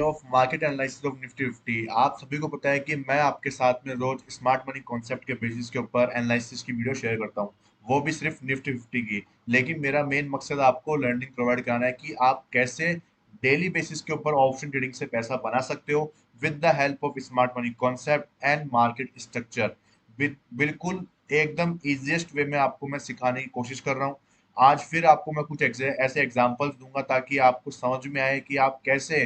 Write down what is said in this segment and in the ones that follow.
Of market analysis of Nifty 50। आप सभी को पता है कि मैं आपके साथ में रोज स्मार्ट मनी कॉन्सेप्ट के बेसिस के ऊपर एनालिसिस की वीडियो शेयर करता हूं, वो भी सिर्फ निफ्टी 50 की। लेकिन मेरा मेन मकसद आपको लर्निंग प्रोवाइड कराना है कि आप कैसे डेली बेसिस के ऊपर ऑप्शन ट्रेडिंग से पैसा बना सकते हो with the help of smart money concept and market structure. बिल्कुल एकदम इजिएस्ट वे में आपको मैं सिखाने की कोशिश कर रहा हूँ। आज फिर आपको मैं कुछ ऐसे एग्जांपल्स दूंगा ताकि आपको समझ में आए कि आप कैसे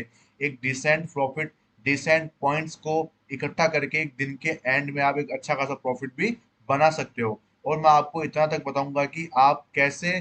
एक डिसेंट प्रॉफिट, डिसेंट पॉइंट्स को इकट्ठा करके एक दिन के एंड में आप एक अच्छा खासा प्रॉफिट भी बना सकते हो। और मैं आपको इतना तक बताऊंगा कि आप कैसे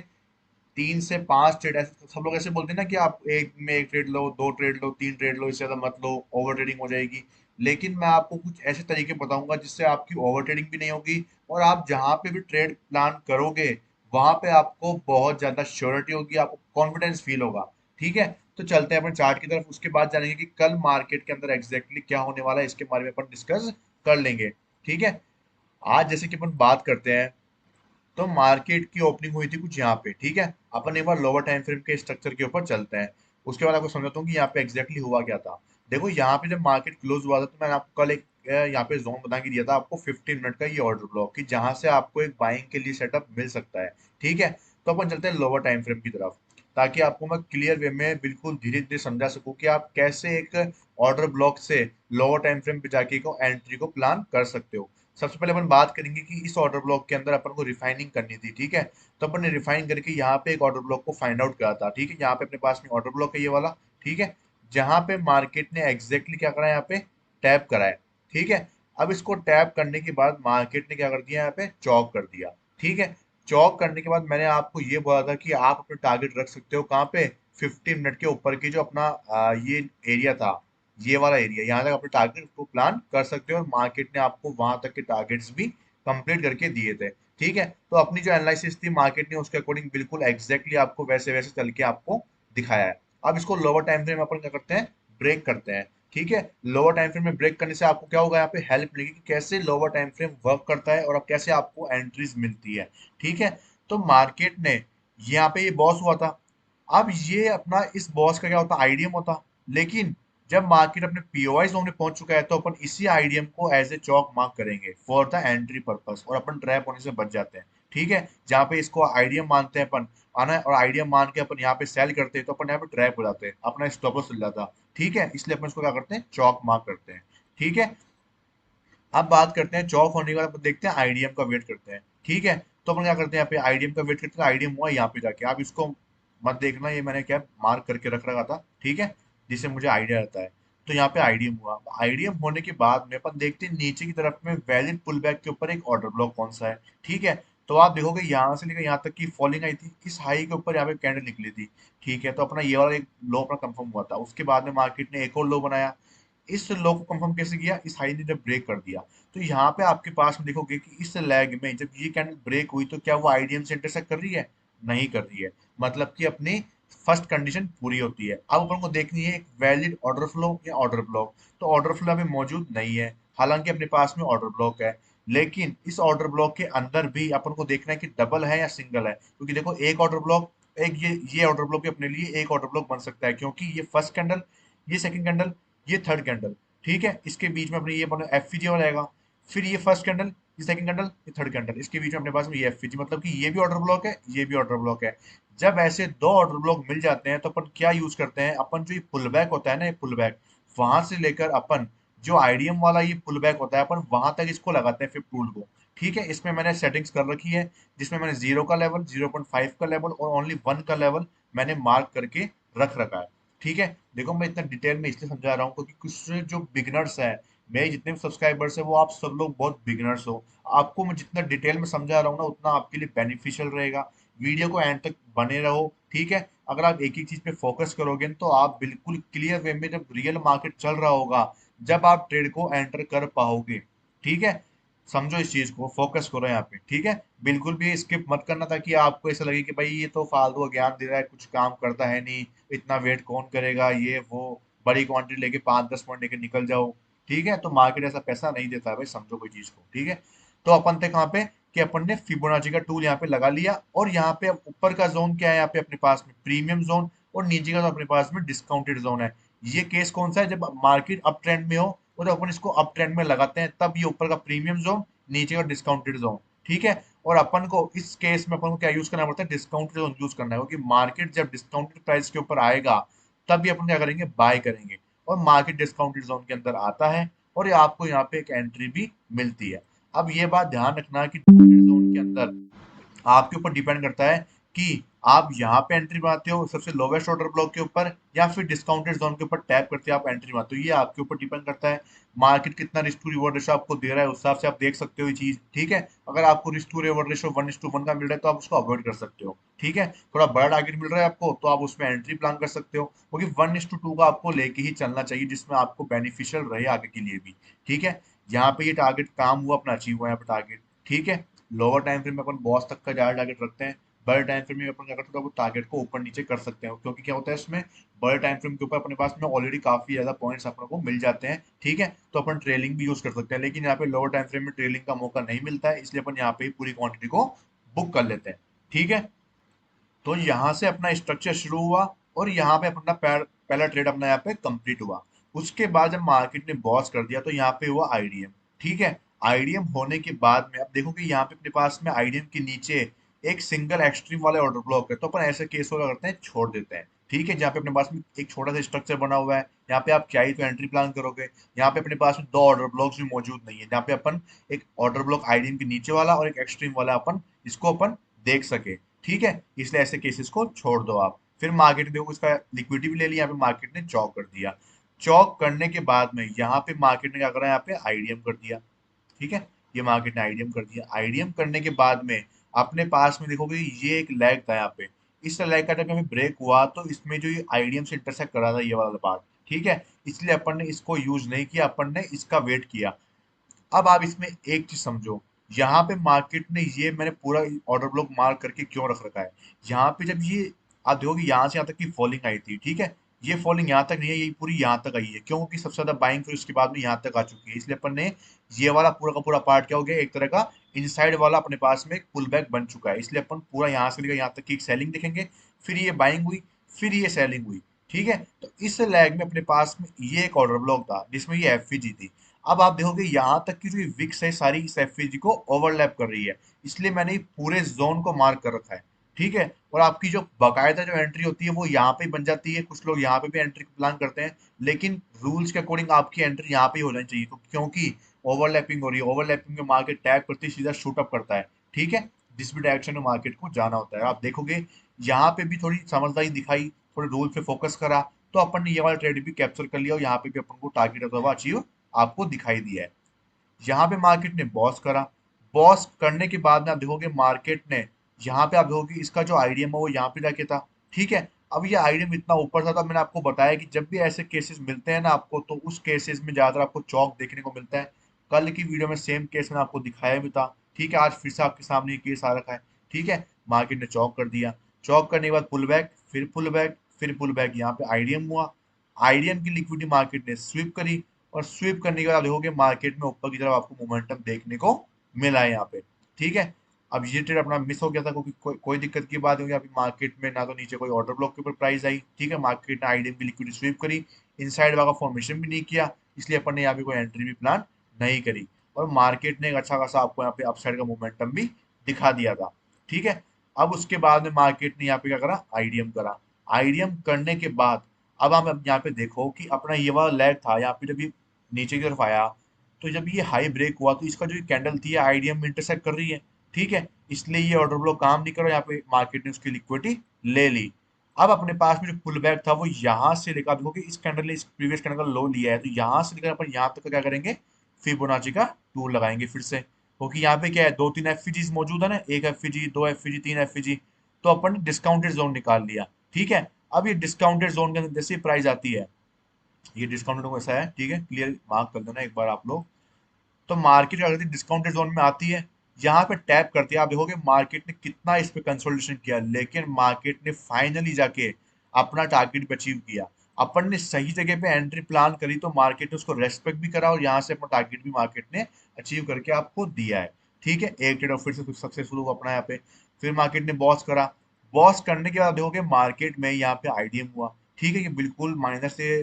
3 से 5 ट्रेड, ऐसे सब लोग ऐसे बोलते हैं ना कि आप एक में एक ट्रेड लो, 2 ट्रेड लो, 3 ट्रेड लो, इससे ज्यादा मत लो, ओवर ट्रेडिंग हो जाएगी। लेकिन मैं आपको कुछ ऐसे तरीके बताऊंगा जिससे आपकी ओवर ट्रेडिंग भी नहीं होगी और आप जहां पे भी ट्रेड प्लान करोगे वहां पे आपको बहुत ज्यादा श्योरिटी होगी, आपको कॉन्फिडेंस फील होगा। ठीक है, तो चलते हैं अपन चार्ट की तरफ। उसके बाद जानेंगे कि कल मार्केट के अंदर एग्जैक्टली क्या होने वाला है, इसके बारे में अपन डिस्कस कर लेंगे। ठीक है, आज जैसे कि अपन बात करते हैं तो मार्केट की ओपनिंग हुई थी कुछ यहाँ पे। ठीक है, अपन एक बार लोअर टाइम फ्रेम के स्ट्रक्चर के ऊपर चलते हैं, उसके बाद आपको समझाता हूँ कि यहाँ पे एग्जैक्टली हुआ क्या था। देखो यहाँ पे जब मार्केट क्लोज हुआ था तो मैंने आपको कल एक यहाँ पे जोन बता के दिया था आपको 15 मिनट का ये ऑर्डर ब्लॉक कि जहां से आपको एक बाइंग के लिए सेटअप मिल सकता है। ठीक है, तो अपन चलते हैं लोअर टाइम फ्रेम की तरफ ताकि आपको मैं क्लियर वे में बिल्कुल धीरे धीरे समझा सकूं कि आप कैसे एक ऑर्डर ब्लॉक से लोअर टाइम फ्रेम पे जाके को एंट्री को प्लान कर सकते हो। सबसे पहले अपन बात करेंगे कि इस ऑर्डर ब्लॉक के अंदर अपन को रिफाइनिंग करनी थी। ठीक है, तो अपन ने रिफाइन करके यहाँ पे एक ऑर्डर ब्लॉक को फाइंड आउट करा था। ठीक है, यहाँ पे अपने पास में ऑर्डर ब्लॉक है ये वाला। ठीक है, जहां पे मार्केट ने एग्जैक्टली क्या करा है, यहाँ पे टैप करा है। ठीक है, अब इसको टैप करने के बाद मार्केट ने क्या कर दिया, यहाँ पे चौक कर दिया। ठीक है, चौक करने के बाद मैंने आपको ये बोला था कि आप अपने टारगेट रख सकते हो कहाँ पे, 15 मिनट के ऊपर की जो अपना ये एरिया था, ये वाला एरिया, यहाँ तक अपने टारगेट को प्लान कर सकते हो और मार्केट ने आपको वहां तक के टारगेट्स भी कंप्लीट करके दिए थे। ठीक है, तो अपनी जो एनालिसिस थी मार्केट ने उसके अकॉर्डिंग बिल्कुल एग्जैक्टली आपको वैसे वैसे चल के आपको दिखाया है। अब इसको लोअर टाइम फ्रेम अपन क्या करते हैं, ब्रेक करते हैं। ठीक है, लोअर टाइम फ्रेम में ब्रेक करने से आपको क्या होगा, यहाँ पे हेल्प मिलेगी कि कैसे लोअर टाइम फ्रेम वर्क करता है और अब कैसे आपको एंट्रीज मिलती है। ठीक है, तो मार्केट ने यहाँ पे ये बॉस हुआ था। अब ये अपना इस बॉस का क्या होता, आईडीएम होता। लेकिन जब मार्केट अपने पीओआई जोन में पहुंच चुका है तो अपन इसी आईडीएम को एज ए चौक मार्क करेंगे फॉर द एंट्री पर्पस और अपन ट्रैप होने से बच जाते हैं। ठीक है, जहां पे इसको आईडीएम मानते हैं अपन, आना और आईडीएम मान के अपन यहाँ पे सेल करते हैं तो अपन यहाँ पे ट्रैप हो जाते हैं, अपना स्टॉप लॉस चल जाता। ठीक है, इसलिए अपन इसको क्या करते हैं, चौक मार्क करते हैं। ठीक है, अब बात करते हैं चौक होने के बाद अपन देखते हैं आईडीएम का वेट करते हैं। ठीक है, तो अपन क्या करते हैं, यहाँ पे आईडीएम का वेट करते हैं, आईडीएम हुआ यहाँ पे जाके। आप इसको मत देखना, ये मैंने क्या मार्क करके रख रखा था। ठीक है, जिससे मुझे आइडिया रहता है। तो यहाँ पे आईडीएम हुआ, आईडीएम होने के बाद में अपन देखते हैं नीचे की तरफ में वैलिड पुल बैक के ऊपर एक ऑर्डर ब्लॉक कौन सा है। ठीक है, तो आप देखोगे यहाँ से लेकर यहाँ तक की फॉलिंग आई थी, इस हाई के ऊपर यहाँ पे कैंडल निकली थी। ठीक है, तो अपना ये वाला एक लो अपना कंफर्म हुआ था। उसके बाद में मार्केट ने एक और लो बनाया। इस लो को कंफर्म कैसे किया, इस हाई ने जब ब्रेक कर दिया। तो यहाँ पे आपके पास में देखोगे कि इस लैग में जब ये कैंडल ब्रेक हुई तो क्या वो आईडीएम से इंटरसेक्ट कर रही है, नहीं कर रही है। मतलब कि अपनी फर्स्ट कंडीशन पूरी होती है। अब अपन को देखनी है एक वैलिड ऑर्डर फ्लो या ऑर्डर ब्लॉक। तो ऑर्डर फ्लो अभी मौजूद नहीं है, हालांकि अपने पास में ऑर्डर ब्लॉक है। लेकिन इस ऑर्डर ब्लॉक के अंदर भी अपन को देखना है कि डबल है या सिंगल है, क्योंकि देखो एक ऑर्डर ब्लॉक, एक ये ऑर्डर ब्लॉक भी अपने लिए एक ऑर्डर ब्लॉक बन सकता है, क्योंकि ये फर्स्ट कैंडल, ये सेकंड कैंडल, ये थर्ड कैंडल। ठीक है, इसके बीच में अपने ये अपना एफवीजी वाला आएगा। फिर ये फर्स्ट कैंडल, ये सेकंड कैंडल, ये थर्ड कैंडल, इसके बीच में अपने पास में ये एफवीजी, मतलब कि ये भी ऑर्डर ब्लॉक है, ये भी ऑर्डर ब्लॉक है। जब ऐसे दो ऑर्डर ब्लॉक मिल जाते हैं तो अपन क्या यूज करते हैं, अपन जो ये पुल बैक होता है ना, ये पुल बैक, वहां से लेकर अपन जो आईडीएम वाला ये पुल बैक होता है अपन वहां तक इसको लगाते हैं फिर टूल को। ठीक है, इसमें मैंने सेटिंग्स कर रखी है जिसमें मैंने 0 का लेवल, 0.5 का लेवल और ओनली 1 का लेवल मैंने मार्क करके रख रखा है। ठीक है, देखो मैं इतना डिटेल में इसलिए समझा रहा हूँ क्योंकि कुछ जो बिगनर्स हैं, मेरे जितने भी सब्सक्राइबर्स हैं वो आप सब लोग बहुत बिगनर्स हो। आपको मैं जितना डिटेल में समझा रहा हूँ ना उतना आपके लिए बेनिफिशियल रहेगा। वीडियो को एंड तक बने रहो। ठीक है, अगर आप एक ही चीज पे फोकस करोगे तो आप बिल्कुल क्लियर वे में जब रियल मार्केट चल रहा होगा, जब आप ट्रेड को एंटर कर पाओगे। ठीक है, समझो इस चीज को, फोकस करो यहाँ पे। ठीक है, बिल्कुल भी स्किप मत करना ताकि आपको ऐसा लगे कि भाई ये तो फालतू का ज्ञान दे रहा है, कुछ काम करता है नहीं, इतना वेट कौन करेगा, ये वो, बड़ी क्वांटिटी लेके 5-10 पॉइंट लेके निकल जाओ। ठीक है, तो मार्केट ऐसा पैसा नहीं देता है भाई, समझो कोई चीज को। ठीक है, तो अपन थे कहाँ पे कि अपन ने फिबोनाची का टूल यहाँ पे लगा लिया और यहाँ पे अब ऊपर का जोन क्या है, यहाँ पे अपने पास में प्रीमियम जोन और नीचे का तो अपने पास में डिस्काउंटेड जोन है। ये केस कौन सा है, जब मार्केट अप ट्रेंड में हो और जब अपन इसको अप ट्रेंड में लगाते हैं तब ये ऊपर का प्रीमियम जोन, नीचे का डिस्काउंटेड जोन। ठीक है, और अपन को इस केस में अपन को क्या यूज करना पड़ता है, डिस्काउंटेड जोन यूज करना है, क्योंकि मार्केट जब डिस्काउंटेड प्राइस के ऊपर आएगा तब भी अपन क्या करेंगे, बाय करेंगे। और मार्केट डिस्काउंटेड जोन के अंदर आता है और ये आपको यहाँ पे एक एंट्री भी मिलती है। अब ये बात ध्यान रखना कि जोन के अंदर आपके ऊपर डिपेंड करता है कि आप यहाँ पे एंट्री बनाते हो सबसे लोवेस्ट ऑर्डर ब्लॉक के ऊपर, या फिर डिस्काउंटेड जोन के ऊपर टैप करते हो आप एंट्री बनाते हो। ये आपके ऊपर डिपेंड करता है मार्केट कितना रिस्क टू रिवॉर्ड रेशो आपको दे रहा है, उस हिसाब से आप देख सकते हो ये चीज। ठीक है, अगर आपको रिस्क टू रिवॉर्ड रेशो 1:1 का मिल रहा है तो आप उसको अवॉइड कर सकते हो। ठीक है, थोड़ा बड़ा टारगेट मिल रहा है आपको तो आप उसमें एंट्री प्लान कर सकते हो, क्योंकि 1:2 का आपको लेके ही चलना चाहिए, जिसमें आपको बेनिफिशियल रहे आगे के लिए भी। ठीक है, यहाँ पे ये टारगेट काम हुआ, अपना अचीव हुआ यहाँ पे टारगेट। ठीक है, लोअर टाइम फ्रेम में अपन बॉस तक का ज्यादा टारगेट रखते हैं, बड़े टाइम फ्रेम में अपन क्या करते हैं, वो टारगेट को ऊपर नीचे कर सकते हैं, क्योंकि क्या होता है इसमें, बड़े टाइम फ्रेम के ऊपर अपने पास में ऑलरेडी काफी ज्यादा पॉइंट्स अपने को मिल जाते हैं। ठीक है, तो अपन ट्रेलिंग भी यूज कर सकते हैं, लेकिन यहाँ पे लोअर टाइम फ्रेम में ट्रेलिंग का मौका नहीं मिलता है, इसलिए अपन यहाँ पे पूरी क्वांटिटी को बुक कर लेते हैं। ठीक है, तो यहाँ से अपना स्ट्रक्चर शुरू हुआ और यहाँ पे अपना पहला ट्रेड अपना यहाँ पे कंप्लीट हुआ। उसके बाद जब मार्केट ने बॉस कर दिया तो यहाँ पे हुआ आईडीएम। ठीक है, आईडीएम होने के बाद में अब देखो कि यहाँ पे अपने पास में आईडीएम के नीचे एक सिंगल एक्सट्रीम वाले ऑर्डर ब्लॉक है, तो अपन ऐसे केस क्या करते हैं, छोड़ देते हैं। ठीक है, जहाँ पे अपने पास में एक छोटा सा स्ट्रक्चर बना हुआ है, यहाँ पे आप क्या ही तो एंट्री प्लान करोगे। यहाँ पे अपने पास में दो ऑर्डर ब्लॉक्स भी मौजूद नहीं है, जहाँ पे अपन एक ऑर्डर ब्लॉक आईडीएम के नीचे वाला और एक एक्सट्रीम वाला अपन इसको अपन देख सके। ठीक है, इसलिए ऐसे केसेस को छोड़ दो आप। फिर मार्केट देखो इसका लिक्विडिटी भी ले लिया, यहाँ पे मार्केट ने चौक कर दिया। चौक करने के बाद में यहाँ पे मार्केट ने क्या करा, यहाँ पे आईडीएम कर दिया। ठीक है, ये मार्केट ने आईडीएम कर दिया। आईडीएम करने के बाद में अपने पास में देखोगे ये एक लैग था यहाँ पे, इस लैग का जब हमें ब्रेक हुआ तो इसमें जो ये आईडीएम से इंटरसेक्ट कर रहा था ये वाला पार्ट। ठीक है, इसलिए अपन ने इसको यूज नहीं किया, अपन ने इसका वेट किया। अब आप इसमें एक चीज समझो, यहाँ पे मार्केट ने ये मैंने पूरा ऑर्डर ब्लॉक मार्क करके क्यों रख रखा है, यहाँ पे जब ये आप देखोगे यहाँ से यहाँ तक की फॉलिंग आई थी। ठीक है, ये फॉलिंग यहाँ तक नहीं है, ये पूरी यहाँ तक आई है, क्योंकि सबसे ज्यादा बाइंग फिर उसके बाद में यहाँ तक आ चुकी है, इसलिए अपन ने ये वाला पूरा का पूरा पार्ट क्या हो गया, एक तरह का इनसाइड वाला अपने पास में एक पुल बैक बन चुका है, इसलिए अपन पूरा यहाँ से लेकर यहाँ तक की एक सेलिंग देखेंगे, फिर ये बाइंग हुई, फिर ये सेलिंग हुई। ठीक है, तो इस लैग में अपने पास में ये एक ऑर्डर ब्लॉक था जिसमें ये एफवीजी थी। अब आप देखोगे यहाँ तक की जो विक्स है सारी इस एफवीजी को ओवरलैप कर रही है, इसलिए मैंने ये पूरे जोन को मार्क कर रखा है। ठीक है, और आपकी जो बाकायदा जो एंट्री होती है वो यहाँ पे बन जाती है, कुछ लोग यहाँ पे भी एंट्री प्लान करते हैं, लेकिन रूल्स के अकॉर्डिंग आपकी एंट्री यहाँ पे ही होनी चाहिए, तो क्योंकि ओवरलैपिंग हो रही है, ओवरलैपिंग में मार्केट टैग करती है, सीधा शूट अप करता है। ठीक है, जिस भी डायरेक्शन में मार्केट को जाना होता है, आप देखोगे यहाँ पे भी थोड़ी समझदारी दिखाई, थोड़े रूल पे फोकस करा, तो अपन ने ये वाला ट्रेड भी कैप्चर कर लिया और यहाँ पे भी अपन को टारगेट होता हुआ अचीव आपको दिखाई दिया है। यहाँ पे मार्केट ने बॉस करा, बॉस करने के बाद में आप देखोगे मार्केट ने यहाँ पे आप देखोगे इसका जो आईडीएम है वो यहाँ पे जाके था। ठीक है, अब ये आईडीएम इतना ऊपर था, तो मैंने आपको बताया कि जब भी ऐसे केसेस मिलते हैं ना आपको, तो उस केसेस में ज्यादातर आपको चौक देखने को मिलता है। कल की वीडियो में सेम केस मैंने आपको दिखाया भी था। ठीक है, आज फिर से आपके सामने ये केस आ रखा है। ठीक है, मार्केट ने चौक कर दिया, चौक करने के बाद पुल बैक, फिर पुल बैक, फिर पुल बैक, यहाँ पे आईडीएम हुआ, आईडीएम की लिक्विडिटी मार्केट ने स्वीप करी, और स्वीप करने के बाद आप देखोगे मार्केट में ऊपर की तरफ आपको मोमेंटम देखने को मिला है यहाँ पे। ठीक है, अब ये ट्रेड अपना मिस हो गया था, क्योंकि कोई दिक्कत की बात होगी, अभी मार्केट में ना तो नीचे कोई ऑर्डर ब्लॉक के ऊपर प्राइस आई। ठीक है, मार्केट ने आईडीएम की लिक्विडिटी स्वीप करी, इनसाइड वाला फॉर्मेशन भी नहीं किया, इसलिए अपन ने यहाँ पे कोई एंट्री भी प्लान नहीं करी, और मार्केट ने एक अच्छा खासा आपको यहाँ पे अपसाइड का मोमेंटम भी दिखा दिया था। ठीक है, अब उसके बाद में मार्केट ने यहाँ पे क्या करा, आईडीएम करा। आईडीएम करने के बाद अब हम यहाँ पे देखो कि अपना ये वाला लैग था, यहाँ पे जब ये नीचे की तरफ आया, तो जब ये हाई ब्रेक हुआ तो इसका जो कैंडल थी आईडीएम में इंटरसेक्ट कर रही है। ठीक है, इसलिए ये ऑर्डर ब्लॉक काम नहीं कर रहा, यहाँ पे मार्केट ने उसकी लिक्विडिटी ले ली। अब अपने पास में जो पुल बैक था वो यहाँ से लेकर, देखो कि इस कैंडल ने इस प्रीवियस कैंडल का लो लिया है, तो यहाँ से लेकर अपन यहाँ तक का क्या करेंगे, फिबोनाची का टूल लगाएंगे फिर से, क्योंकि यहाँ पे क्या है, दो तीन एफवीजीज मौजूद है ना, एक एफवीजी, दो एफवीजी, तीन एफवीजी, तो अपन ने डिस्काउंटेड जोन निकाल लिया। ठीक है, अब ये डिस्काउंटेड जोन के अंदर जैसे प्राइस आती है, ये डिस्काउंटेड ऐसा है। ठीक है, क्लियर मार्क कर देना एक बार आप लोग। तो मार्केट अगर डिस्काउंटेड जोन में आती है, यहाँ पे टैप करती है, आप देखोगे मार्केट ने कितना इस पे कंसोलिडेशन किया, लेकिन मार्केट ने फाइनली जाके अपना टारगेट अचीव किया। अपन ने सही जगह पे एंट्री प्लान करी तो मार्केट ने उसको रेस्पेक्ट भी करा, और यहाँ से अपना टारगेट भी मार्केट ने अचीव करके आपको दिया है। ठीक है, एक ट्रेड फिर से सक्सेसफुल हुआ अपना यहाँ पे। फिर मार्केट ने बॉस करा, बॉस करने के बाद देखोगे मार्केट में यहाँ पे आईडीएम हुआ। ठीक है, ये बिल्कुल माइनस से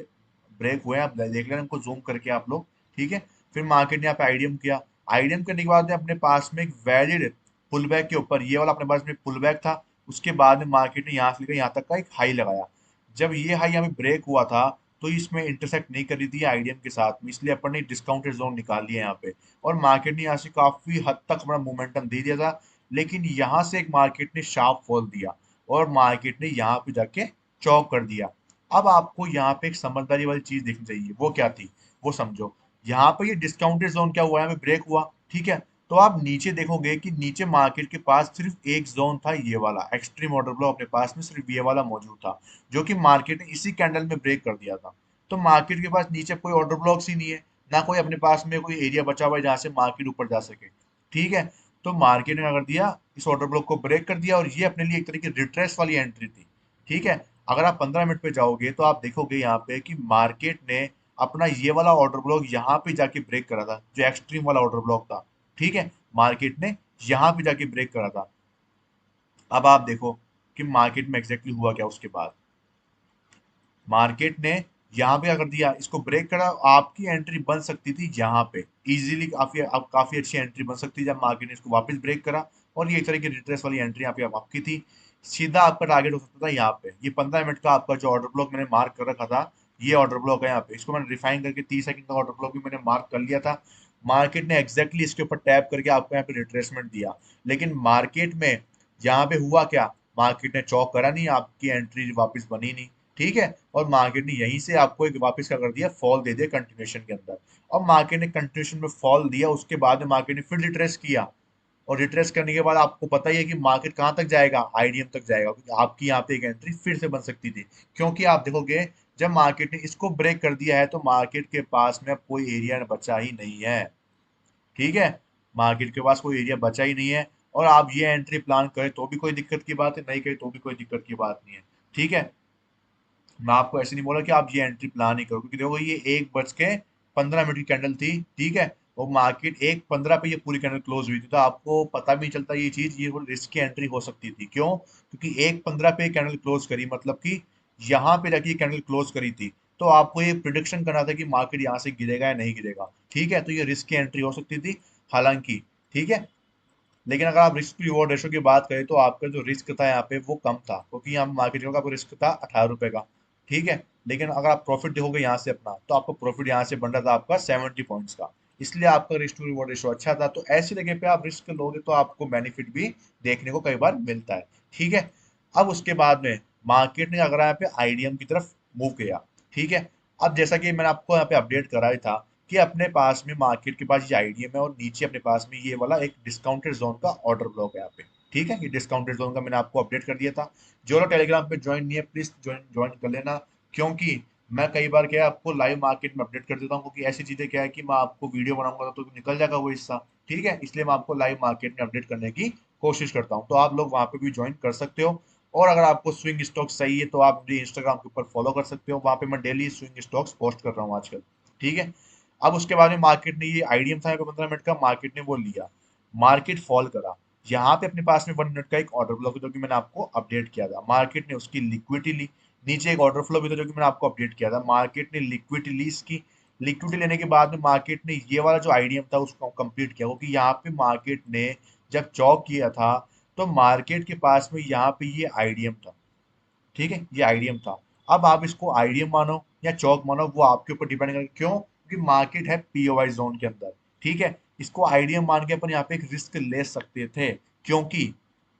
ब्रेक हुए हैं, आप देख लेना इनको जूम करके आप लोग। ठीक है, फिर मार्केट ने यहाँ पे आईडीएम किया। आईडीएम करने के बाद में अपने पास में एक वैलिड पुल बैक के ऊपर, ये वाला अपने पास में पुल बैक था, उसके बाद में मार्केट ने यहाँ से लेकर यहाँ तक का एक हाई लगाया। जब ये हाई यहाँ पे ब्रेक हुआ था तो इसमें इंटरसेक्ट नहीं कर रही थी आईडीएम के साथ में, इसलिए अपन ने डिस्काउंटेड जोन निकाल लिया यहाँ पे। और मार्केट ने यहाँ से काफी हद तक अपना मोमेंटम दे दिया था, लेकिन यहाँ से एक मार्केट ने शार्प फॉल दिया और मार्केट ने यहाँ पे जाके चौक कर दिया। अब आपको यहाँ पे एक समझदारी वाली चीज देखनी चाहिए, वो क्या थी वो समझो। यहाँ पे ये डिस्काउंटेड जोन क्या हुआ है, हमें ब्रेक हुआ, ठीक है। तो आप नीचे देखोगे कि नीचे मार्केट के पास सिर्फ एक जोन था, ये वाला एक्सट्रीम ऑर्डर ब्लॉक अपने पास में सिर्फ ये वाला मौजूद था, जो कि मार्केट ने इसी कैंडल में ब्रेक कर दिया था। तो मार्केट के पास नीचे कोई ऑर्डर ब्लॉक्स ही नहीं है, ना कोई अपने पास में कोई एरिया बचा हुआ है जहां से मार्केट ऊपर जा सके। ठीक है, तो मार्केट ने क्या कर दिया, इस ऑर्डर ब्लॉक को ब्रेक कर दिया और ये अपने लिए एक तरीके की रिट्रेस वाली एंट्री थी। ठीक है, अगर आप 15 मिनट पे जाओगे तो आप देखोगे यहाँ पे कि मार्केट ने अपना ये वाला ऑर्डर ब्लॉक यहाँ पे जाके ब्रेक करा था, जो एक्सट्रीम वाला ऑर्डर ब्लॉक था। ठीक है, मार्केट ने यहाँ पे जाके ब्रेक करा था। अब आप देखो कि मार्केट में एग्जैक्टली हुआ क्या उसके बाद। मार्केट ने यहाँ पे क्या कर दिया, इसको ब्रेक करा, आपकी एंट्री बन सकती थी यहाँ पे इजीली, काफी अब काफी अच्छी एंट्री बन सकती थी जब मार्केट ने इसको वापस ब्रेक करा। और ये एक तरह की रिट्रेस वाली एंट्री यहाँ पे अब आपकी थी। सीधा आपका टारगेट हो सकता था यहाँ पे, ये 15 मिनट का आपका जो ऑर्डर ब्लॉक मैंने मार्क कर रखा था, ये ऑर्डर ब्लॉक है यहाँ पे, इसको मैंने रिफाइन करके 30 सेकंड का ऑर्डर ब्लॉक भी मैंने मार्क कर लिया था। मार्केट ने एग्जैक्टली इसके ऊपर टैप करके आपको यहाँ पे रिट्रेसमेंट दिया। लेकिन मार्केट में यहाँ पे हुआ क्या, मार्केट ने चौक करा नहीं, आपकी एंट्री वापस बनी नहीं। ठीक है, और मार्केट ने यहीं से आपको एक वापस क्या कर दिया, फॉल दे दिया कंटिन्यूएशन के अंदर। और मार्केट ने कंटिन्यूएशन में फॉल दिया, उसके बाद में मार्केट ने फिर रिट्रेस किया। और रिट्रेस करने के बाद आपको पता ही है कि मार्केट कहाँ तक जाएगा, आईडीएम तक जाएगा, क्योंकि आपकी यहाँ पे एक एंट्री फिर से बन सकती थी। क्योंकि आप देखोगे जब मार्केट ने इसको ब्रेक कर दिया है तो मार्केट के पास में अब कोई एरिया बचा ही नहीं है। ठीक है, मार्केट के पास कोई एरिया बचा ही नहीं है। और आप ये एंट्री प्लान करें तो भी कोई दिक्कत की बात है, नहीं करें तो भी कोई दिक्कत की बात नहीं है। ठीक है, मैं आपको ऐसे नहीं बोला कि आप ये एंट्री प्लान ही करो, क्योंकि देखो ये 1 बज के 15 मिनट की कैंडल थी। ठीक है, और मार्केट 1:15 पे ये पूरी कैंडल क्लोज हुई थी, तो आपको पता भी नहीं चलता ये चीज, ये रिस्क की एंट्री हो सकती थी। क्यों, क्योंकि 1:15 पे कैंडल क्लोज करी, मतलब कि यहाँ पे जाके कैंडल क्लोज करी थी। तो आपको ये प्रिडिक्शन करना था कि मार्केट यहाँ से गिरेगा या नहीं गिरेगा। ठीक है, तो ये रिस्क की एंट्री हो सकती थी हालांकि। ठीक है, लेकिन अगर आप रिस्क रिवॉर्ड रेशो की बात करें तो आपका जो रिस्क था यहाँ पे वो कम था, क्योंकि यहाँ मार्केट का रिस्क था 18 रुपए का। ठीक है, लेकिन अगर आप प्रॉफिट देखोगे यहाँ से अपना, तो आपको प्रॉफिट यहाँ से बन रहा था आपका 70 पॉइंट्स का, इसलिए आपका रिस्क टू रिवॉर्ड रेशो अच्छा था। तो ऐसी जगह पे आप रिस्क लोगे तो आपको बेनिफिट भी देखने को कई बार मिलता है। ठीक है, अब उसके बाद में मार्केट ने अगर यहाँ पे आईडीएम की तरफ मूव किया। ठीक है, अब जैसा कि मैंने आपको यहाँ पे अपडेट करा ही था कि अपने पास में मार्केट के पास ये आईडीएम है और नीचे अपने पास में ये वाला एक डिस्काउंटेड जोन का ऑर्डर ब्लॉक है यहाँ पे। ठीक है, ये डिस्काउंटेड जोन का मैंने आपको अपडेट कर दिया था। जो लोग टेलीग्राम पे ज्वाइन नहीं है प्लीज ज्वाइन ज्वाइन कर लेना, क्योंकि मैं कई बार क्या है आपको लाइव मार्केट में अपडेट कर देता हूँ, क्योंकि ऐसी चीजें क्या है कि मैं आपको वीडियो बनाऊंगा तो निकल जाएगा वो हिस्सा। ठीक है, इसलिए मैं आपको लाइव मार्केट में अपडेट करने की कोशिश करता हूँ, तो आप लोग वहां पे भी ज्वाइन कर सकते हो। और अगर आपको स्विंग स्टॉक चाहिए तो आप मुझे इंस्टाग्राम के ऊपर फॉलो कर सकते हो, वहां पे मैं डेली स्विंग स्टॉक्स पोस्ट कर रहा हूँ आजकल। ठीक है, अब उसके बाद में मार्केट ने ये आईडीएम था 15 मिनट का, मार्केट ने वो लिया, मार्केट फॉल करा। यहाँ पे अपने पास में 1 मिनट का एक ऑर्डर फ्लो जो कि मैंने आपको अपडेट किया था, मार्केट ने उसकी लिक्विडिटी ली। नीचे एक ऑर्डर फ्लो भी था जो कि मैंने आपको अपडेट किया था, मार्केट ने लिक्विडिटी ली इसकी। लिक्विडिटी लेने के बाद में मार्केट ने ये वाला जो आईडीएम था उसको कंप्लीट किया, क्योंकि यहाँ पे मार्केट ने जब चौक किया था तो मार्केट के पास में यहाँ पे ये आईडीएम था। ठीक है, ये आईडीएम था। अब आप इसको आईडीएम मानो या चौक मानो, वो आपके ऊपर डिपेंड करेगा। क्यों, क्योंकि मार्केट है पीओवाई जोन के अंदर। ठीक है, इसको आईडीएम मान के अपन यहाँ पे एक रिस्क ले सकते थे, क्योंकि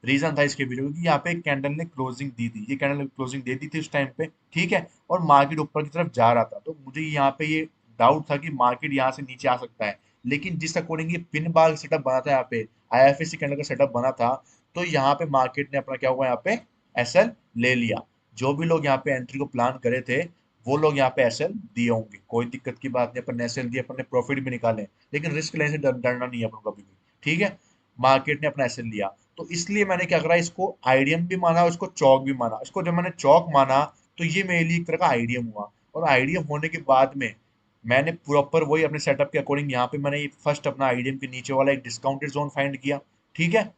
रीजन था इसके पीछे, क्योंकि यहाँ पे एक कैंडल ने क्लोजिंग दी थी, ये कैंडल ने क्लोजिंग दे दी थी उस टाइम पे। ठीक है, और मार्केट ऊपर की तरफ जा रहा था, तो मुझे यहाँ पे ये डाउट था कि मार्केट यहाँ से नीचे आ सकता है। लेकिन जिस अकॉर्डिंग ये पिन बार सेटअप बना था यहाँ पे, आईएफएससी कैंडल का सेटअप बना था, तो यहाँ पे मार्केट ने अपना क्या हुआ, यहाँ पे एसएल ले लिया। जो भी लोग यहाँ पे एंट्री को प्लान करे थे वो लोग यहाँ पे एसएल दिए होंगे, कोई दिक्कत की बात नहीं, अपन ने एसएल दिए, अपन ने प्रॉफिट भी निकाले। लेकिन रिस्क लेने से डरना नहीं है अपन को कभी भी। ठीक है, मार्केट ने अपना एसएल लिया, तो इसलिए मैंने क्या करा, इसको आईडीएम भी माना और इसको चौक भी माना। इसको जब मैंने चौक माना तो ये मेरे लिए एक तरह का आईडीएम हुआ, और आईडीएम होने के बाद में मैंने प्रॉपर वही अपने सेटअप के अकॉर्डिंग यहाँ पे मैंने फर्स्ट अपना आईडीएम के नीचे वाला एक डिस्काउंटेड जोन फाइंड किया। ठीक है,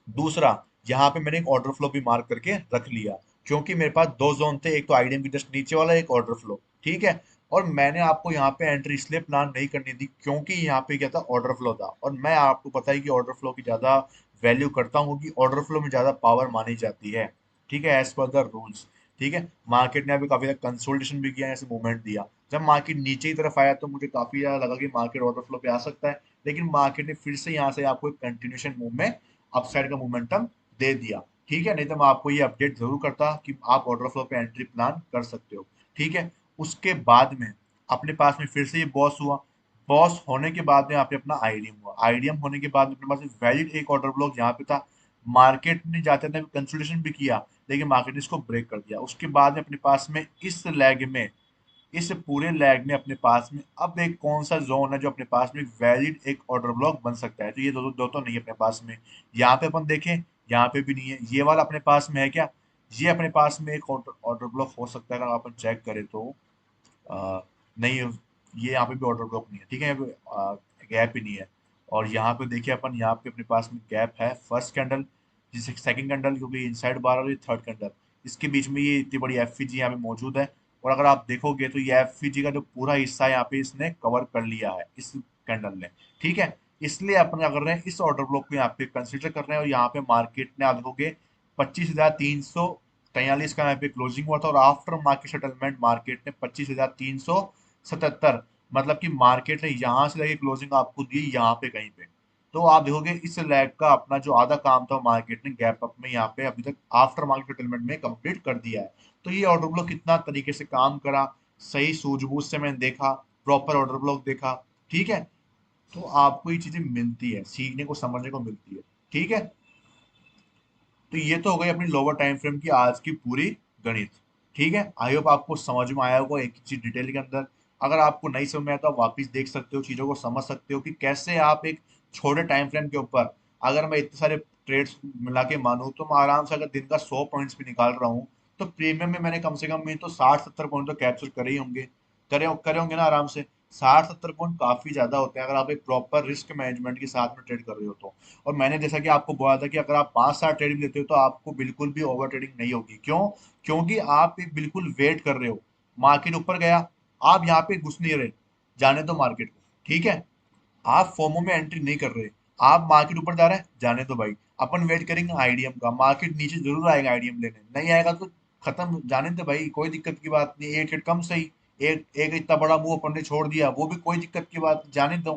दूसरा, यहाँ पे मैंने एक ऑर्डर फ्लो भी मार्क करके रख लिया, क्योंकि मेरे पास दो जोन थे, एक तो आईडीएम की जस्ट नीचे वाला, एक ऑर्डर फ्लो। ठीक है, और मैंने आपको यहाँ पे एंट्री इसलिए प्लान नहीं करनी थी क्योंकि यहाँ पे क्या था, ऑर्डर फ्लो था, और मैं आपको पता है कि ऑर्डर फ्लो की ज्यादा वैल्यू करता हूँ कि ऑर्डर फ्लो में ज्यादा पावर मानी जाती है। ठीक है, एज पर द रूल्स। ठीक है, मार्केट ने अभी काफी ज्यादा कंसोलिडेशन भी किया, ऐसे मूवमेंट दिया। जब मार्केट नीचे की तरफ आया तो मुझे काफी ज्यादा लगा कि मार्केट ऑर्डर फ्लो पे आ सकता है, लेकिन मार्केट ने फिर से यहाँ से आपको एक कंटिन्यूशन मूव में अपसाइड का मोमेंटम दे दिया। ठीक है, नहीं तो मैं आपको ये अपडेट जरूर करता कि आप ऑर्डर फ्लो पे एंट्री प्लान कर सकते हो। ठीक है, उसके बाद में अपने पास में फिर से ये बॉस हुआ। बॉस होने के बाद में यहाँ पे अपना आईडीएम हुआ। आईडीएम होने के बाद में अपने पास वैलिड एक ऑर्डर ब्लॉक यहाँ पे था। मार्केट ने जाते थे कंसोलिडेशन भी किया, लेकिन मार्केट ने इसको ब्रेक कर दिया। उसके बाद में अपने पास में इस पूरे लैग में अपने पास में अब एक कौन सा जोन है जो अपने पास में वैलिड एक ऑर्डर ब्लॉक बन सकता है? तो ये दो तो नहीं है अपने पास में। यहाँ पे अपन देखें, यहाँ पे भी नहीं है। ये वाला अपने पास में है क्या? ये अपने पास में एक ऑर्डर ऑर्डर ब्लॉक हो सकता है, अगर अपन चेक करें तो। नहीं, ये यहाँ पे भी ऑर्डर ब्लॉक नहीं है। ठीक है, गैप ही नहीं है। और यहाँ पे देखिए अपन, यहाँ पे अपने पास में गैप है फर्स्ट कैंडल, जिसे सेकंड कैंडल, क्योंकि इनसाइड बार और ये थर्ड कैंडल, इसके बीच में ये इतनी बड़ी एफवीजी यहाँ पे मौजूद है। और अगर आप देखोगे तो ये एफवीजी का जो पूरा हिस्सा यहाँ पे इसने कवर कर लिया है इस कैंडल ने। ठीक है, इसलिए अपन क्या कर रहे हैं, इस ऑर्डर ब्लॉक को यहाँ पे कंसिडर कर रहे हैं। और यहाँ पे मार्केट ने आप देखोगे 25,343 का यहाँ पे क्लोजिंग हुआ था, और आफ्टर मार्केट सेटलमेंट मार्केट ने 25,377, मतलब कि मार्केट ने यहाँ से लेके क्लोजिंग आपको दी यहाँ पे कहीं पे। तो आप देखोगे इस लैग का अपना जो आधा काम था मार्केट ने गैप अप में यहाँ पे अभी तक आफ्टर मार्केट सेटलमेंट में कंप्लीट कर दिया है। तो ये ऑर्डर ब्लॉक कितना तरीके से काम करा, सही सूझबूझ से मैंने देखा, प्रॉपर ऑर्डर ब्लॉक देखा। ठीक है, तो आपको ये चीजें मिलती है, सीखने को समझने को मिलती है। ठीक है, तो ये तो हो गई अपनी लोअर टाइम फ्रेम की आज की पूरी गणित। ठीक है, आई होप आपको समझ में आया होगा एक चीज डिटेल के अंदर। अगर आपको नहीं समझ में आया तो आप वापिस देख सकते हो, चीजों को समझ सकते हो कि कैसे आप एक छोटे टाइम फ्रेम के ऊपर, अगर मैं इतने सारे ट्रेड्स मिला के मानूं तो मैं आराम से अगर दिन का 100 पॉइंट्स भी निकाल रहा हूँ, तो प्रीमियम में मैंने कम से कम में तो 60-70 पॉइंट तो कैप्चर करे ही होंगे। करे होंगे ना आराम से। 60-70 पॉइंट काफी ज्यादा होते हैं अगर आप एक प्रॉपर रिस्क मैनेजमेंट के साथ में ट्रेड कर रहे हो तो। और मैंने जैसा कि आपको बोला था कि अगर आप 5-7 ट्रेडिंग लेते हो तो आपको बिल्कुल भी ओवर ट्रेडिंग नहीं होगी। क्यों? क्योंकि आप एक बिल्कुल वेट कर रहे हो। मार्केट ऊपर गया, आप यहाँ पे घुस नहीं रहे, जाने दो मार्केट को। ठीक है, आप फोमो में एंट्री नहीं कर रहे, आप मार्केट ऊपर जा रहे हैं, जाने दो भाई। अपन वेट करेंगे आईडीएम का, मार्केट नीचे जरूर आएगा आईडीएम लेने, नहीं आएगा तो खत्म, जाने दो भाई, कोई दिक्कत की बात नहीं। एक ट्रेड कम सही, एक एक इतना बड़ा मूव अपन ने छोड़ दिया, वो भी कोई दिक्कत की बात नहीं, जाने दो।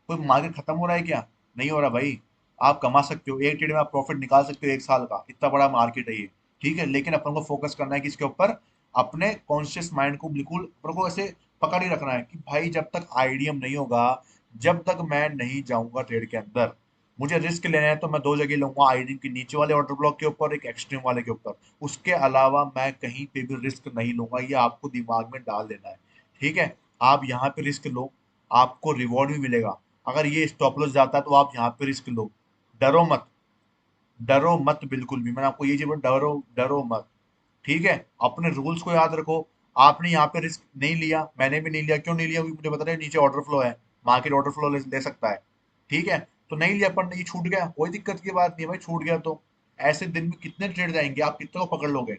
कोई मार्केट खत्म हो रहा है क्या? नहीं हो रहा भाई। आप कमा सकते हो, एक ट्रेड में आप प्रॉफिट निकाल सकते हो 1 साल का, इतना बड़ा मार्केट है ये। ठीक है, लेकिन अपन को फोकस करना है कि इसके ऊपर अपने कॉन्शियस माइंड को बिल्कुल अपन को ऐसे पकड़ ही रखना है कि भाई जब तक आईडीएम नहीं होगा, जब तक मैं नहीं जाऊंगा ट्रेड के अंदर, मुझे रिस्क लेना है तो मैं दो जगह लूंगा, आईडीएम के नीचे वाले ऑर्डर ब्लॉक के ऊपर, एक एक्सट्रीम वाले के ऊपर। उसके अलावा मैं कहीं पे भी रिस्क नहीं लूंगा, ये आपको दिमाग में डाल देना है। ठीक है, आप यहाँ पे रिस्क लो, आपको रिवॉर्ड भी मिलेगा। अगर ये स्टॉप लॉस जाता है तो आप यहाँ पे रिस्क लो, डरो मत। डरो मत बिल्कुल भी, मैंने आपको ये चीज बोला, डरो डरो मत। ठीक है, अपने रूल्स को याद रखो। आपने यहाँ पे रिस्क नहीं लिया, मैंने भी नहीं लिया। क्यों नहीं लिया? क्योंकि मुझे पता है नीचे ऑर्डर फ्लो है, मार्केट ऑर्डर फ्लो ले सकता है। ठीक है, तो नहीं लिया अपन ने, ये छूट गया, कोई दिक्कत की बात नहीं है भाई, छूट गया तो। ऐसे दिन में कितने ट्रेड जाएंगे, आप कितने को पकड़ लोगे?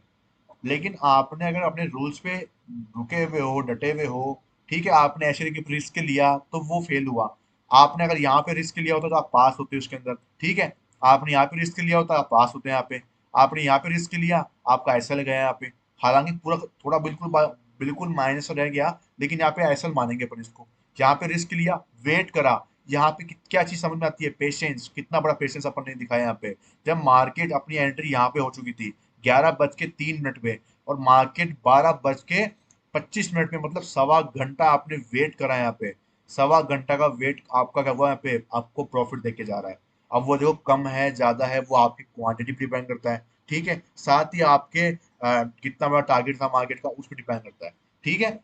लेकिन आपने अगर अपने रूल्स पे रुके हुए हो, डटे हुए हो, ठीक है, आपने ऐसे रिस्क रिस्क लिया तो वो फेल हुआ। आपने अगर यहाँ पे रिस्क लिया होता तो आप पास होते उसके अंदर। ठीक है, आपने यहाँ पे रिस्क लिया होता आप पास होते यहाँ पे। आपने यहाँ पे रिस्क लिया, आपका एसएल गया यहाँ पे। हालांकि पूरा थोड़ा बिल्कुल माइनस रह गया, लेकिन यहाँ पे एसएल मानेंगे अपन इसको। यहाँ पे रिस्क लिया, वेट करा। यहाँ पे क्या चीज समझ में आती है? पेशेंस। कितना बड़ा पेशेंस अपन ने दिखाया यहाँ पे। जब मार्केट अपनी एंट्री यहाँ पे हो चुकी थी 11:03 पे, और मार्केट 12:25 में, मतलब सवा घंटा आपने वेट करा यहाँ पे। सवा घंटा का वेट आपका क्या हुआ यहाँ पे, आपको प्रॉफिट देके जा रहा है। अब वो देखो कम है ज्यादा है, वो आपकी क्वांटिटी पे डिपेंड करता है। ठीक है, साथ ही आपके कितना बड़ा टारगेट था मार्केट का उस पर डिपेंड करता है। ठीक है,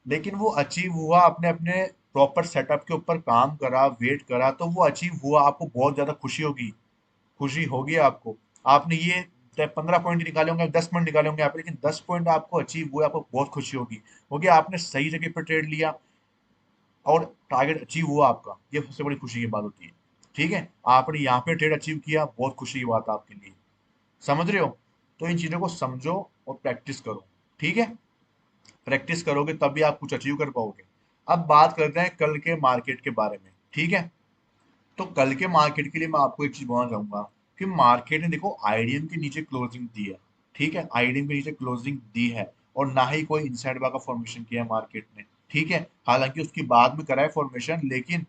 लेकिन वो अचीव हुआ, अपने अपने प्रॉपर सेटअप के ऊपर काम करा, वेट करा, तो वो अचीव हुआ। आपको बहुत ज्यादा खुशी होगी, खुशी होगी आपको। आपने ये 15 पॉइंट निकाले होंगे, 10 पॉइंट निकाले होंगे आप, लेकिन 10 पॉइंट आपको अचीव हुए, आपको बहुत खुशी होगी। क्योंकि आपने सही जगह पर ट्रेड लिया और टारगेट अचीव हुआ आपका, ये सबसे बड़ी खुशी की बात होती है। ठीक है, आपने यहाँ पे ट्रेड अचीव किया, बहुत खुशी की बात है आपके लिए। समझ रहे हो? तो इन चीजों को समझो और प्रैक्टिस करो। ठीक है, प्रैक्टिस करोगे तभी आप कुछ अचीव कर पाओगे। अब बात करते हैं कल के मार्केट के बारे में, ठीक है। तो कल के मार्केट के लिए मैं आपको एक चीज बोलना चाहूंगा कि मार्केट ने देखो आईडीएम के नीचे क्लोजिंग दी है, ठीक है, आईडीएम के नीचे क्लोजिंग दी है, और ना ही कोई इनसाइड बार का फॉर्मेशन किया है मार्केट ने, ठीक है। हालांकि उसकी बाद में करा है फॉर्मेशन, लेकिन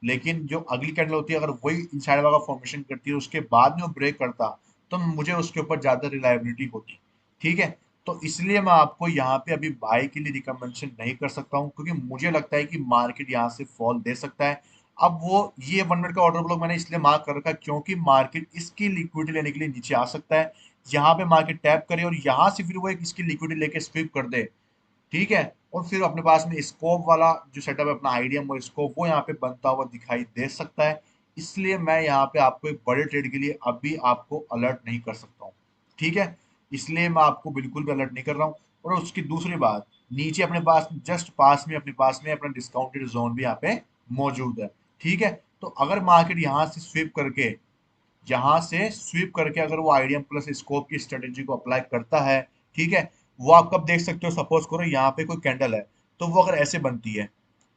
लेकिन जो अगली कैंडल होती है अगर वही इनसाइड बार का फॉर्मेशन करती है उसके बाद में वो ब्रेक करता, तो मुझे उसके ऊपर ज्यादा रिलायबिलिटी होती, ठीक है। तो इसलिए मैं आपको यहाँ पे अभी बाय के लिए रिकमेंडेशन नहीं कर सकता हूँ, क्योंकि मुझे लगता है कि मार्केट यहाँ से फॉल दे सकता है। अब वो ये 1 मिनट का ऑर्डर ब्लॉक मैंने इसलिए मार्क कर रखा है क्योंकि मार्केट इसकी लिक्विडिटी लेने के लिए नीचे आ सकता है। यहाँ पे मार्केट टैप करे और यहाँ से फिर वो एक इसकी लिक्विडिटी लेके स्वीप कर दे, ठीक है। और फिर अपने पास में स्कोप वाला जो सेटअप है अपना आइडियम और स्कोप वो यहाँ पे बनता हुआ दिखाई दे सकता है। इसलिए मैं यहाँ पे आपको एक बड़े ट्रेड के लिए अभी आपको अलर्ट नहीं कर सकता हूँ, ठीक है। इसलिए मैं आपको बिल्कुल भी अलर्ट नहीं कर रहा हूँ। और उसकी दूसरी बात, नीचे अपने पास जस्ट पास में अपने पास में अपना डिस्काउंटेड जोन भी यहाँ पे मौजूद है, ठीक है। तो अगर मार्केट यहाँ से स्वीप करके अगर वो आइडियम प्लस स्कोप की स्ट्रेटेजी को अप्लाई करता है, ठीक है, वो आप कब देख सकते हो, सपोज करो यहाँ पे कोई कैंडल है, तो वो अगर ऐसे बनती है,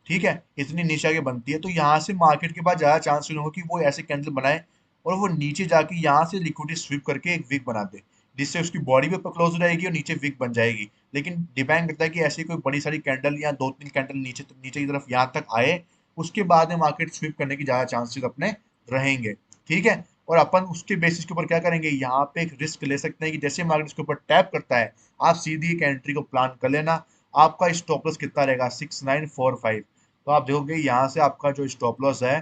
ठीक है, इतनी नीचे आके बनती है, तो यहाँ से मार्केट के बाद ज्यादा चांस होगा कि वो ऐसे कैंडल बनाए और वो नीचे जाके यहाँ से लिक्विडिटी स्वीप करके एक विक बना दे, जिससे उसकी बॉडी भी ऊपर क्लोज रहेगी और नीचे विक बन जाएगी। लेकिन डिपेंड करता है कि ऐसी कोई बड़ी सारी कैंडल या दो तीन कैंडल नीचे नीचे की तरफ यहाँ तक आए, उसके बाद में मार्केट स्वीप करने की ज्यादा चांसेस अपने रहेंगे, ठीक है। और अपन उसके बेसिस के ऊपर क्या करेंगे, यहाँ पे एक रिस्क ले सकते हैं कि जैसे मार्केट इसके ऊपर टैप करता है, आप सीधी एक एंट्री को प्लान कर लेना। आपका स्टॉप लॉस कितना रहेगा, 6945। तो आप देखोगे यहाँ से आपका जो स्टॉप लॉस है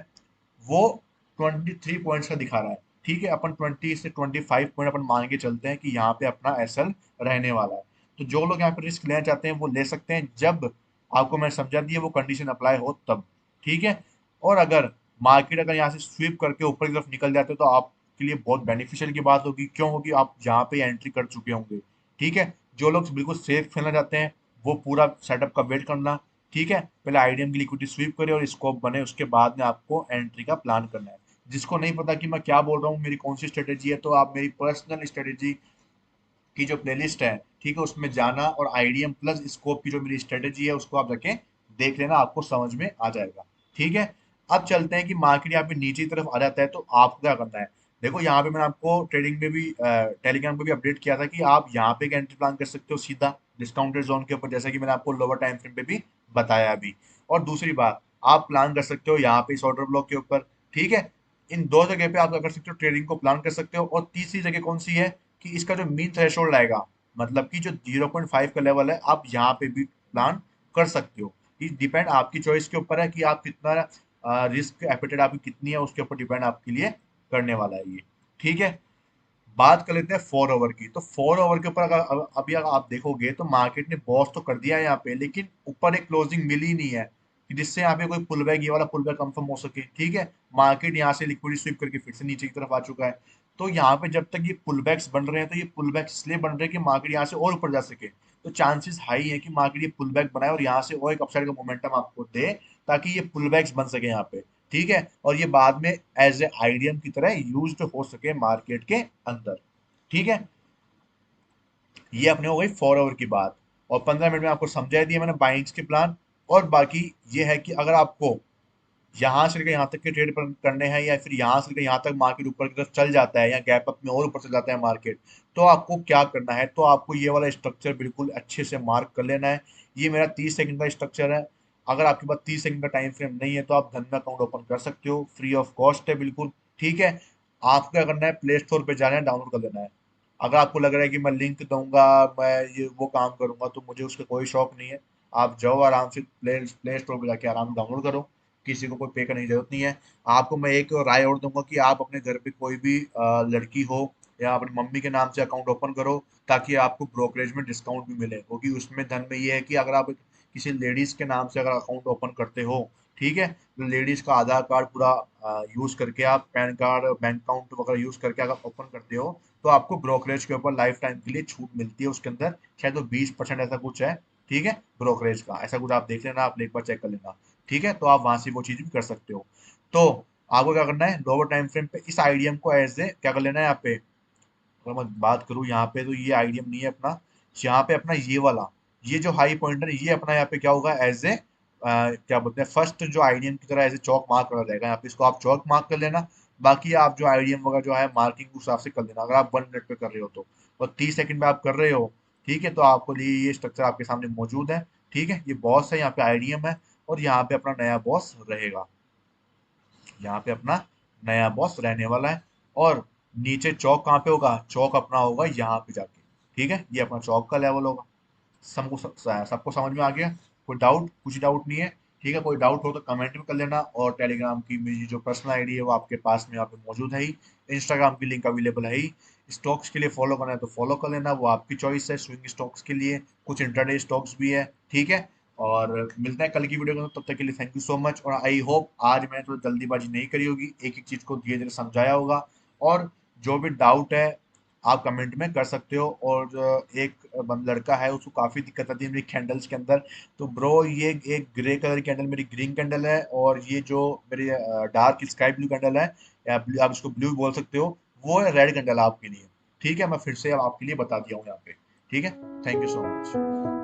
वो 23 पॉइंट्स का दिखा रहा है, ठीक है। अपन 20 से 25 पॉइंट अपन मान के चलते हैं कि यहाँ पे अपना एसएल रहने वाला है। तो जो लोग यहाँ पे रिस्क लेना चाहते हैं वो ले सकते हैं, जब आपको मैं समझा दिया वो कंडीशन अप्लाई हो तब, ठीक है। और अगर मार्केट अगर यहाँ से स्वीप करके ऊपर की तरफ निकल जाते हैं तो आपके लिए बहुत बेनिफिशियल की बात होगी, क्यों होगी, आप जहाँ पे एंट्री कर चुके होंगे, ठीक है। जो लोग बिल्कुल सेफ खेलना चाहते हैं वो पूरा सेटअप का वेट करना, ठीक है, पहले आईडीएम की लिक्विडिटी स्वीप करे और स्कोप बने, उसके बाद में आपको एंट्री का प्लान करना है। जिसको नहीं पता कि मैं क्या बोल रहा हूँ, मेरी कौन सी स्ट्रेटेजी है, तो आप मेरी पर्सनल स्ट्रेटेजी की जो प्लेलिस्ट है, ठीक है, उसमें जाना और आईडीएम प्लस स्कोप की जो मेरी स्ट्रेटेजी है उसको आप जाके देख लेना, आपको समझ में आ जाएगा, ठीक है। अब चलते हैं कि मार्केट यहाँ पे नीचे की तरफ आ जाता है तो आपको क्या करना है। देखो यहाँ पे मैंने आपको ट्रेडिंग में भी टेलीग्राम पे भी अपडेट किया था कि आप यहाँ पे एक एंट्री प्लान कर सकते हो सीधा डिस्काउंटेड जोन के ऊपर, जैसा कि मैंने आपको लोअर टाइम फ्रेम पे भी बताया अभी। और दूसरी बात, आप प्लान कर सकते हो यहाँ पे इस ऑर्डर ब्लॉक के ऊपर, ठीक है। इन दो जगह पे आप क्या कर सकते हो, ट्रेडिंग को प्लान कर सकते हो। और तीसरी जगह कौन सी है कि इसका जो मीन थ्रेशोल्ड आएगा, मतलब कि जो 0.5 का लेवल है, आप यहाँ पे भी प्लान कर सकते हो। ये डिपेंड आपकी चॉइस के ऊपर है कि आप कितना रिस्क एपेटाइट आपकी कितनी है, उसके ऊपर डिपेंड आपके लिए करने वाला है ये, ठीक है। बात कर लेते हैं 4 ओवर की। तो 4 ओवर के ऊपर अभी अगर आप देखोगे तो मार्केट ने बॉस तो कर दिया है यहाँ पे, लेकिन ऊपर एक क्लोजिंग मिली नहीं है कि जिससे यहाँ पे कोई पुल बैक, ये वाला पुल बैक कंफर्म हो सके, ठीक है। मार्केट यहाँ से लिक्विडिटी स्वीप करके फिर से नीचे की तरफ आ चुका है। तो यहाँ पे जब तक ये पुल बैक्स बन रहे हैं तो ये पुल बैक्स इसलिए बन रहे हैं कि मार्केट यहाँ से और ऊपर जा सके। तो चांसेस हाई है कि मार्केट ये पुल बैक बनाए और यहाँ से और एक अपसाइड का मोमेंटम आपको दे, ताकि ये पुल बैक्स बन सके यहाँ पे, ठीक है। और ये बाद में एज ए आइडियम की तरह यूज हो सके मार्केट के अंदर, ठीक है। ये अपने हो गई 4 ओवर की बात। और 15 मिनट में आपको समझा दिया मैंने बाइंग्स के प्लान। और बाकी ये है कि अगर आपको यहाँ से लेकर यहाँ तक के ट्रेड करने हैं, या फिर यहाँ से लेकर यहाँ तक मार्केट ऊपर की तरफ चल जाता है या गैप अप में और ऊपर चल जाता है मार्केट, तो आपको क्या करना है, तो आपको ये वाला स्ट्रक्चर बिल्कुल अच्छे से मार्क कर लेना है। ये मेरा 30 सेकंड का स्ट्रक्चर है। अगर आपके पास 30 सेकंड का टाइम फ्रेम नहीं है तो आप धन में अकाउंट ओपन कर सकते हो, फ्री ऑफ कॉस्ट है बिल्कुल, ठीक है। आपको क्या करना है, प्ले स्टोर पे जाना है, डाउनलोड कर लेना है। अगर आपको लग रहा है कि मैं लिंक दूंगा, मैं ये वो काम करूंगा, तो मुझे उसका कोई शौक नहीं है। आप जाओ आराम से प्ले स्टोर पे जाके आराम से डाउनलोड करो, किसी को कोई पे करने की जरूरत नहीं है। आपको मैं एक राय और दूंगा कि आप अपने घर पे कोई भी लड़की हो या अपनी मम्मी के नाम से अकाउंट ओपन करो, ताकि आपको ब्रोकरेज में डिस्काउंट भी मिले, क्योंकि उसमें धन में ये है कि अगर आप किसी लेडीज के नाम से अगर अकाउंट ओपन करते हो, ठीक है, तो लेडीज का आधार कार्ड पूरा यूज करके, आप पैन कार्ड बैंक अकाउंट वगैरह यूज करके अगर ओपन करते हो, तो आपको ब्रोकरेज के ऊपर लाइफ टाइम के लिए छूट मिलती है। उसके अंदर शायद वो 20% ऐसा कुछ है, ठीक है, ब्रोकरेज का ऐसा कुछ आप देख लेना, आप एक बार चेक कर लेना, ठीक है। तो आप वहां से वो चीज भी कर सकते हो। तो आपको क्या करना है, लोअर टाइम फ्रेम पे इस आईडीएम को एज ए क्या कर लेना है, यहाँ पे अगर मैं बात करूँ यहाँ पे, तो ये आईडीएम नहीं है अपना, यहाँ पे अपना ये वाला ये जो हाई पॉइंटर ये अपना यहाँ पे क्या होगा, एज ए क्या बोलते हैं, फर्स्ट जो आईडीएम की तरह एज ए चौक मार्क करा जाएगा। यहाँ पे इसको आप चौक मार्क कर लेना। बाकी आप जो आईडीएम वगैरह जो है मार्किंग उस हिसाब से कर लेना, अगर आप 1 मिनट पे कर रहे हो तो। और 30 सेकंड में आप कर रहे हो, ठीक है, तो आपको लिए ये स्ट्रक्चर आपके सामने मौजूद है। ठीक है, ये बॉस है, यहाँ पे आईडीएम है, और यहाँ पे अपना नया बॉस रहेगा। यहाँ पे अपना नया बॉस रहने वाला है। और नीचे चौक कहाँ पे होगा, चौक अपना होगा यहाँ पे जाके। ठीक है, ये अपना चौक का लेवल होगा। सबको समझ में आ गया? कोई डाउट? कुछ डाउट नहीं है? ठीक है, कोई डाउट हो तो कमेंट में कर लेना। और टेलीग्राम की मेरी जो पर्सनल आईडी है वो आपके पास में यहाँ पे मौजूद है ही। इंस्टाग्राम की लिंक अवेलेबल है ही। स्टॉक्स के लिए फॉलो करना है तो फॉलो कर लेना, वो आपकी चॉइस है। स्विंग स्टॉक्स के लिए कुछ इंटरडे स्टॉक्स भी है। ठीक है, और मिलते हैं कल की वीडियो में, तब तक के लिए थैंक यू सो मच। और आई होप आज मैंने थोड़ी जल्दीबाजी नहीं करी होगी, एक एक चीज को धीरे धीरे समझाया होगा। और जो भी डाउट है आप कमेंट में कर सकते हो। और एक लड़का है, उसको काफी दिक्कत आती है मेरी कैंडल्स के अंदर। तो ब्रो, ये एक ग्रे कलर की कैंडल मेरी ग्रीन कैंडल है, और ये जो मेरी डार्क स्काई ब्लू कैंडल है, या आप इसको ब्लू बोल सकते हो, वो है रेड कैंडल आपके लिए। ठीक है, मैं फिर से अब आपके लिए बता दिया हूँ यहाँ पे। ठीक है, थैंक यू सो मच।